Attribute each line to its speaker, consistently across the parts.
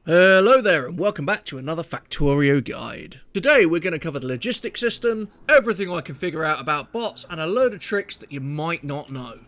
Speaker 1: Hello there and welcome back to another Factorio guide. Today we're going to cover the logistics system, everything I can figure out about bots, and a load of tricks that you might not know.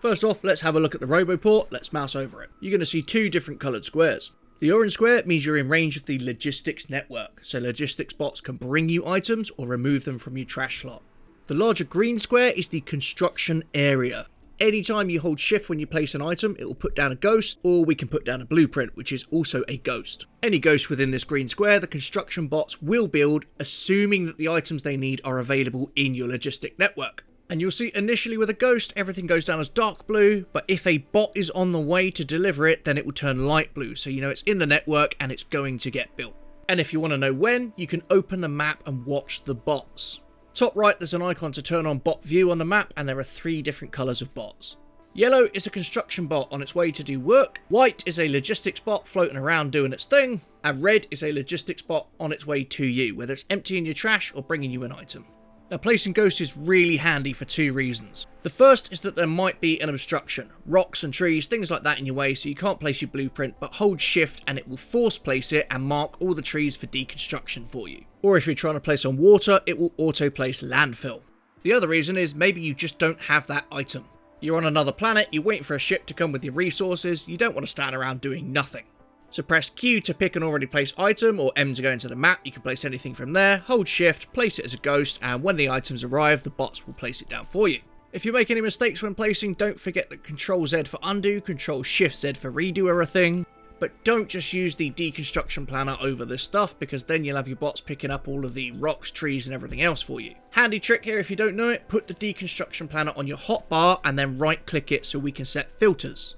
Speaker 1: First off, let's have a look at the roboport. Let's mouse over it. You're going to see two different coloured squares. The orange square means you're in range of the logistics network, so logistics bots can bring you items or remove them from your trash slot. The larger green square is the construction area. Anytime you hold shift when you place an item, it will put down a ghost, or we can put down a blueprint, which is also a ghost. Any ghost within this green square, the construction bots will build, assuming that the items they need are available in your logistic network. And you'll see initially with a ghost, everything goes down as dark blue, but if a bot is on the way to deliver it, then it will turn light blue, so you know it's in the network and it's going to get built. And if you want to know when, you can open the map and watch the bots. Top right, there's an icon to turn on bot view on the map, and there are three different colours of bots. Yellow is a construction bot on its way to do work, white is a logistics bot floating around doing its thing, and red is a logistics bot on its way to you, whether it's emptying your trash or bringing you an item. Now, placing ghosts is really handy for two reasons. The first is that there might be an obstruction, rocks and trees, things like that in your way, so you can't place your blueprint, but hold shift and it will force place it and mark all the trees for deconstruction for you. Or if you're trying to place on water, it will auto place landfill. The other reason is maybe you just don't have that item. You're on another planet, you're waiting for a ship to come with your resources, you don't want to stand around doing nothing. So press Q to pick an already placed item, or M to go into the map. You can place anything from there, hold shift, place it as a ghost, and when the items arrive, the bots will place it down for you. If you make any mistakes when placing, don't forget that Control Z for undo, Control Shift Z for redo are a thing. But don't just use the deconstruction planner over this stuff, because then you'll have your bots picking up all of the rocks, trees, and everything else for you. Handy trick here if you don't know it, put the deconstruction planner on your hotbar and then right click it so we can set filters.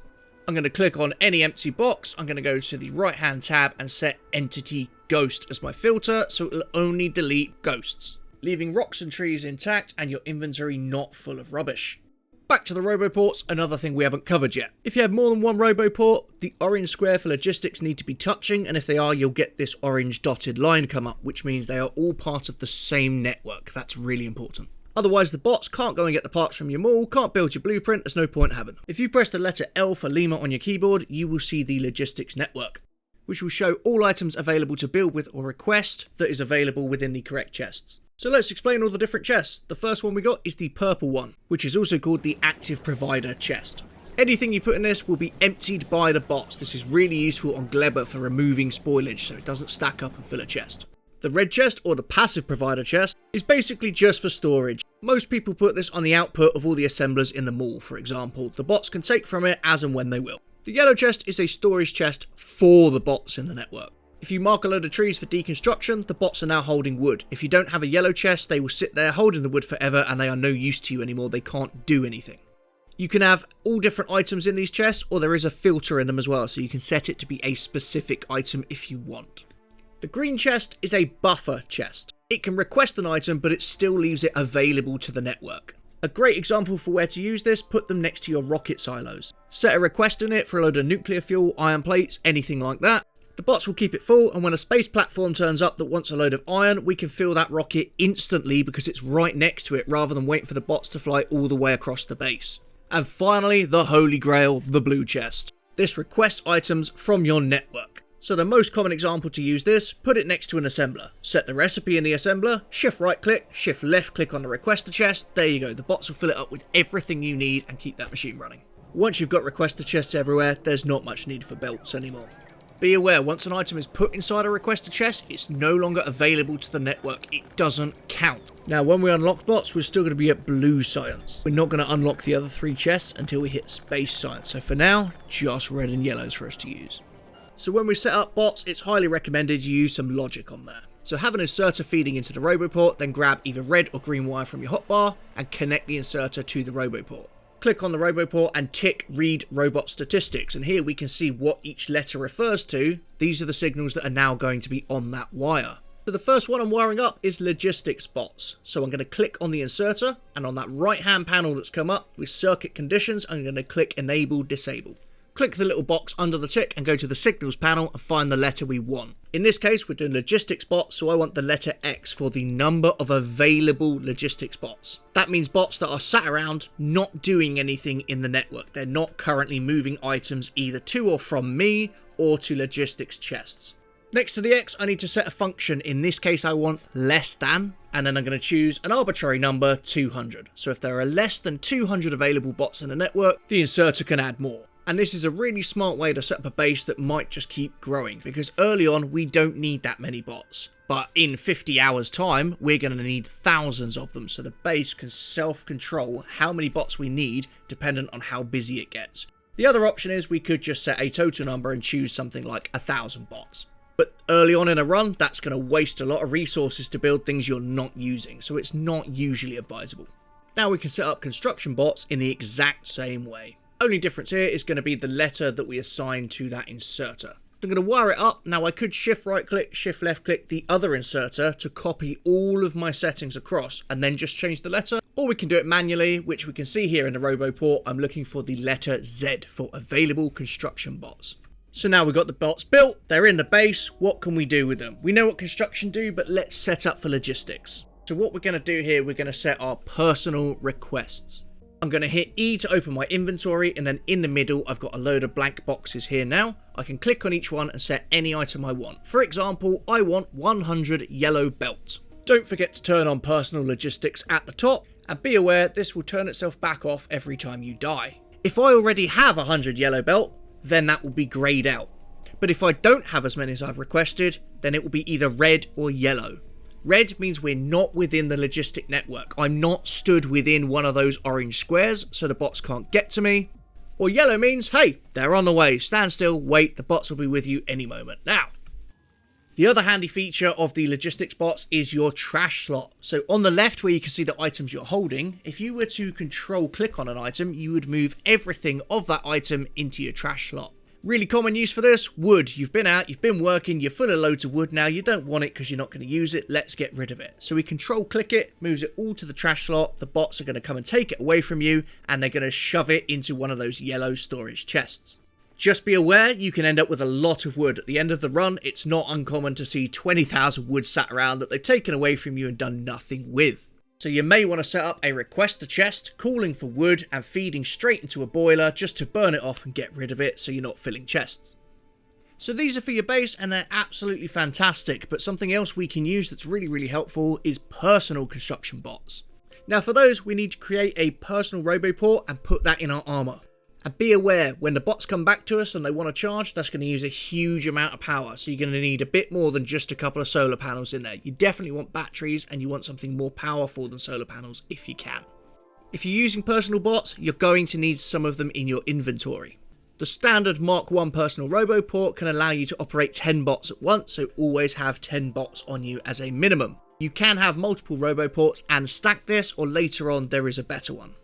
Speaker 1: I'm going to click on any empty box, I'm going to go to the right hand tab and set Entity Ghost as my filter, so it will only delete ghosts, leaving rocks and trees intact and your inventory not full of rubbish. Back to the roboports, another thing we haven't covered yet. If you have more than one roboport, the orange square for logistics need to be touching, and if they are, you'll get this orange dotted line come up, which means they are all part of the same network. That's really important. Otherwise, the bots can't go and get the parts from your mall, can't build your blueprint, there's no point having them. If you press the letter L for Lima on your keyboard, you will see the logistics network, which will show all items available to build with or request that is available within the correct chests. So let's explain all the different chests. The first one we got is the purple one, which is also called the active provider chest. Anything you put in this will be emptied by the bots. This is really useful on Glebber for removing spoilage so it doesn't stack up and fill a chest. The red chest, or the passive provider chest, is basically just for storage. Most people put this on the output of all the assemblers in the mall, for example. The bots can take from it as and when they will. The yellow chest is a storage chest for the bots in the network. If you mark a load of trees for deconstruction, the bots are now holding wood. If you don't have a yellow chest, they will sit there holding the wood forever and they are no use to you anymore. They can't do anything. You can have all different items in these chests, or there is a filter in them as well, so you can set it to be a specific item if you want. The green chest is a buffer chest. It can request an item, but it still leaves it available to the network. A great example for where to use this, put them next to your rocket silos. Set a request in it for a load of nuclear fuel, iron plates, anything like that. The bots will keep it full, and when a space platform turns up that wants a load of iron, we can fill that rocket instantly because it's right next to it, rather than waiting for the bots to fly all the way across the base. And finally, the holy grail, the blue chest. This requests items from your network. So the most common example to use this, put it next to an assembler. Set the recipe in the assembler, shift right click, shift left click on the requester chest, there you go, the bots will fill it up with everything you need and keep that machine running. Once you've got requester chests everywhere, there's not much need for belts anymore. Be aware, once an item is put inside a requester chest, it's no longer available to the network, it doesn't count. Now when we unlock bots, we're still going to be at blue science. We're not going to unlock the other three chests until we hit space science, so for now, just red and yellows for us to use. So when we set up bots, it's highly recommended you use some logic on there. So have an inserter feeding into the roboport, then grab either red or green wire from your hotbar and connect the inserter to the roboport. Click on the roboport and tick read robot statistics, and here we can see what each letter refers to. These are the signals that are now going to be on that wire. So the first one I'm wiring up is logistics bots. So I'm going to click on the inserter, and on that right hand panel that's come up with circuit conditions, I'm going to click enable disable. Click the little box under the tick and go to the signals panel and find the letter we want. In this case, we're doing logistics bots, so I want the letter X for the number of available logistics bots. That means bots that are sat around not doing anything in the network. They're not currently moving items either to or from me, or to logistics chests. Next to the X, I need to set a function. In this case, I want less than, and then I'm going to choose an arbitrary number, 200. So if there are less than 200 available bots in a network, the inserter can add more. And this is a really smart way to set up a base that might just keep growing, because early on, we don't need that many bots. But in 50 hours time, we're going to need thousands of them, so the base can self-control how many bots we need, dependent on how busy it gets. The other option is we could just set a total number and choose something like 1,000 bots. But early on in a run, that's going to waste a lot of resources to build things you're not using, so it's not usually advisable. Now we can set up construction bots in the exact same way. Only difference here is going to be the letter that we assign to that inserter. I'm going to wire it up. Now I could shift right click, shift left click the other inserter to copy all of my settings across and then just change the letter. Or we can do it manually, which we can see here in the roboport. I'm looking for the letter Z for available construction bots. So now we've got the bots built, they're in the base. What can we do with them? We know what construction do, but let's set up for logistics. So what we're going to do here, we're going to set our personal requests. I'm going to hit E to open my inventory, and then in the middle I've got a load of blank boxes here now. I can click on each one and set any item I want. For example, I want 100 yellow belts. Don't forget to turn on personal logistics at the top, and be aware this will turn itself back off every time you die. If I already have 100 yellow belt, then that will be greyed out. But if I don't have as many as I've requested, then it will be either red or yellow. Red means we're not within the logistic network. I'm not stood within one of those orange squares, so the bots can't get to me. Or yellow means, hey, they're on the way. Stand still, wait, the bots will be with you any moment. Now, the other handy feature of the logistics bots is your trash slot. So on the left where you can see the items you're holding, if you were to control click on an item, you would move everything of that item into your trash slot. Really common use for this, wood. You've been out, you've been working, you're full of loads of wood now, you don't want it because you're not going to use it, let's get rid of it. So we control click it, moves it all to the trash slot, the bots are going to come and take it away from you, and they're going to shove it into one of those yellow storage chests. Just be aware, you can end up with a lot of wood. At the end of the run, it's not uncommon to see 20,000 wood sat around that they've taken away from you and done nothing with. So you may want to set up a request to chest, calling for wood and feeding straight into a boiler just to burn it off and get rid of it so you're not filling chests. So these are for your base and they're absolutely fantastic, but something else we can use that's really helpful is personal construction bots. Now for those, we need to create a personal roboport and put that in our armor. And be aware, when the bots come back to us and they want to charge, that's going to use a huge amount of power. So you're going to need a bit more than just a couple of solar panels in there. You definitely want batteries and you want something more powerful than solar panels if you can. If you're using personal bots, you're going to need some of them in your inventory. The standard Mark 1 personal roboport can allow you to operate 10 bots at once, so always have 10 bots on you as a minimum. You can have multiple roboports and stack this, or later on there is a better one.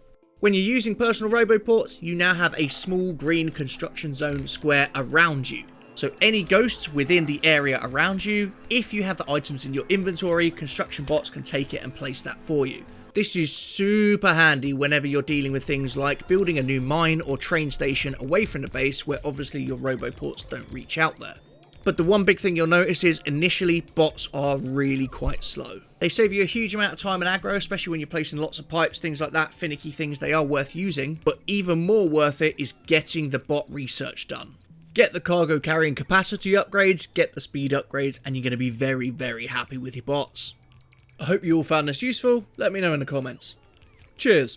Speaker 1: When you're using personal roboports, you now have a small green construction zone square around you. So any ghosts within the area around you, if you have the items in your inventory, construction bots can take it and place that for you. This is super handy whenever you're dealing with things like building a new mine or train station away from the base where obviously your roboports don't reach out there. But the one big thing you'll notice is initially bots are really quite slow. They save you a huge amount of time and aggro, especially when you're placing lots of pipes, things like that, finicky things, they are worth using. But even more worth it is getting the bot research done. Get the cargo carrying capacity upgrades, get the speed upgrades, and you're going to be very happy with your bots. I hope you all found this useful. Let me know in the comments. Cheers.